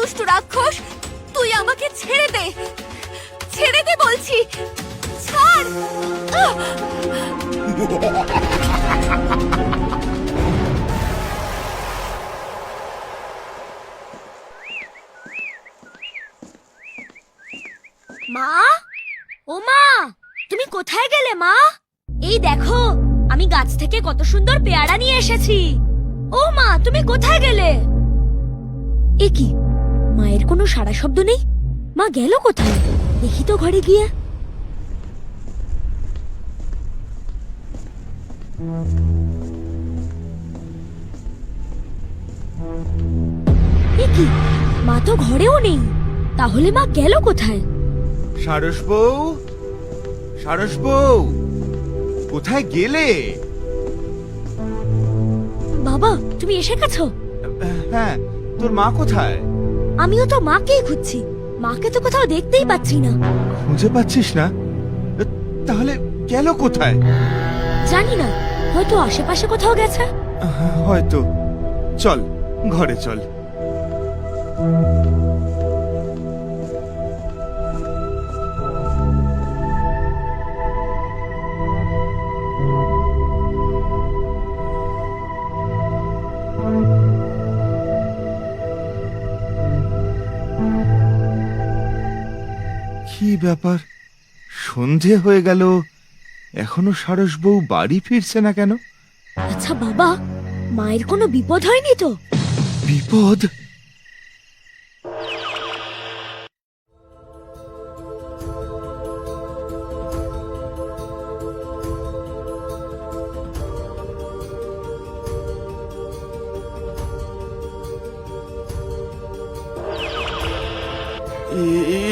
দুষ্টু রাক্ষস, তুই আমাকে ছেড়ে দে, ছেড়ে দে বলছি, ছাড়। মা, ও মা, তুমি কোথায় গেলে মা? এই দেখো, আমি গাছ থেকে কত সুন্দর পেয়ারা নিয়ে এসেছি। ও মা, তুমি কোথায় গেলে? এ কি, মায়ের কোনো সাড়া শব্দ নেই। মা গেল কোথায়? দেখি তো ঘরে গিয়ে। এ কি, মা তো ঘরেও নেই। তাহলে মা গেল কোথায়? সারস বউ, সারস বউ, কোথায় গেলে? বাবা, তুমি এসে গেছো? হ্যাঁ, তোর মা কোথায়? আমিও তো মাকেই খুঁজছি, মাকে তো কোথাও দেখতেই পাচ্ছি না। খুঁজে পাচ্ছিস না? তাহলে গেল কোথায়? জানি না, হয়তো আশেপাশে কোথাও গেছে। হয়তো। চল, ঘরে চল। কি ব্যাপার, সন্ধে হয়ে গেল, এখনো সারস বউ বাড়ি ফিরছে না কেন? আচ্ছা বাবা, মায়ের কোনো বিপদ হয়নি তো? বিপদ?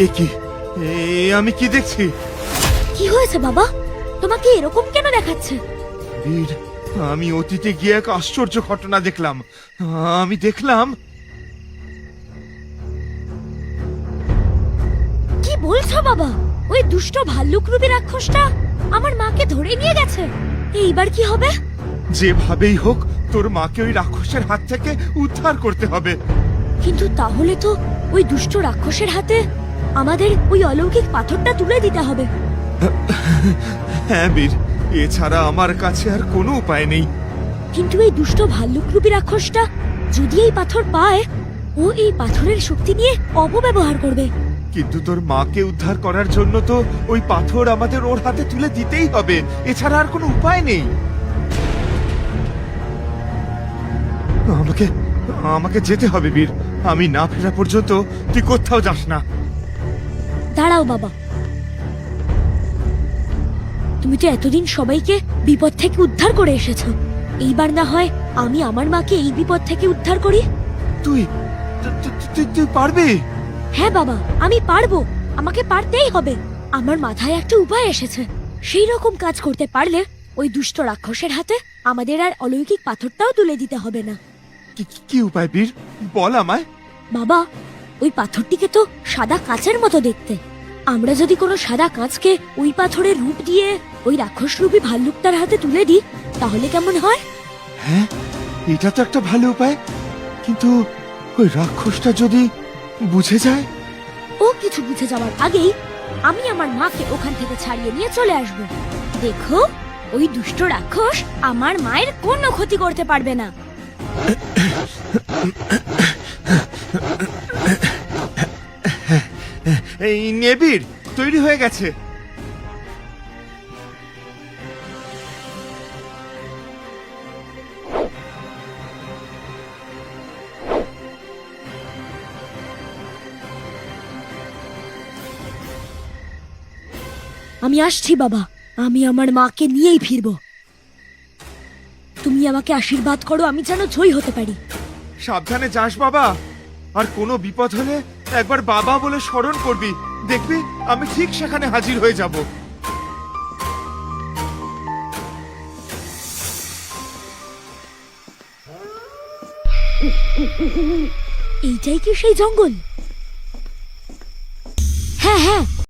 এ কি, আমি কি দেখছি? কি হয়েছে বাবা, তোমাকে এরকম কেন দেখাচ্ছে? বীর, আমি অতীতে গিয়ে এক আশ্চর্য ঘটনা দেখলাম। আমি দেখলাম। কি বলছো বাবা? ওই দুষ্ট ভাল্লুক রূপী রাক্ষসটা আমার মাকে ধরে নিয়ে গেছে। এইবার কি হবে? যেভাবেই হোক তোর মাকে ওই রাক্ষসের হাত থেকে উদ্ধার করতে হবে। কিন্তু তাহলে তো ওই দুষ্ট রাক্ষসের হাতে আমাদের ওই অলৌকিক পাথরটা তুলে দিতে হবে। হ্যাঁ বীর, এছাড়া আমার কাছে আর কোনো উপায় নেই। কিন্তু এই দুষ্ট ভাল্লুকরূপী রাক্ষসটা যদি এই পাথর পায়, ও এই পাথরের শক্তি নিয়ে অপব্যবহার করবে। কিন্তু তোর মাকে উদ্ধার করার জন্য তো ওই পাথর আমাদের ওর হাতে তুলে দিতেই হবে, এছাড়া আর কোনো উপায় নেই। আমাকে আমাকে যেতে হবে বীর, আমি না ফেরা পর্যন্ত তুই কোথাও যাস না। দাঁড়াও বাবা, তুমি তো এতদিন সবাইকে বিপদ থেকে উদ্ধার করে এসেছো, এইবার না হয় আমি আমার মাকে এই বিপদ থেকে উদ্ধার করি। তুই তুই পারবি? হ্যাঁ বাবা, আমি পারবো, আমাকে পারতেই হবে। আমার মাথায় একটা উপায় এসেছে। সেই রকম কাজ করতে পারলে ওই দুষ্ট রাক্ষসের হাতে আমাদের আর অলৌকিক পাথরটাও তুলে দিতে হবে না। কি উপায় বীর, বল আমায়। বাবা, ওই পাথরটিকে তো সাদা কাঁচের মতো দেখতে। আমরা যদি কোনো সাদা কাঁচকে ওই পাথরের রূপ দিয়ে ওই রাক্ষস রূপী ভাল্লুকটার হাতে তুলে দিই, তাহলে কেমন হয়? হ্যাঁ, এটা তো একটা ভালো উপায়। কিন্তু ওই রাক্ষসটা যদি বুঝে যায়? ও কিছু বুঝে যাওয়ার আগেই আমি আমার মাকে ওখান থেকে ছাড়িয়ে নিয়ে চলে আসব। দেখো, ওই দুষ্ট রাক্ষস আমার মায়ের কোনো ক্ষতি করতে পারবে না। এই নেবির তৈরি হয়ে গেছে। আমি আসছি বাবা, আমি আমার মাকে নিয়েই ফিরবো। তুমি আমাকে আশীর্বাদ করো, আমি যেন জয়ী হতে পারি। সাবধানে যাস বাবা, আর কোনো বিপদ হলে একবার বাবা বলে স্মরণ করবি, দেখবি আমি ঠিক সেখানে হাজির হয়ে যাব। এইটাই কি সেই জঙ্গল?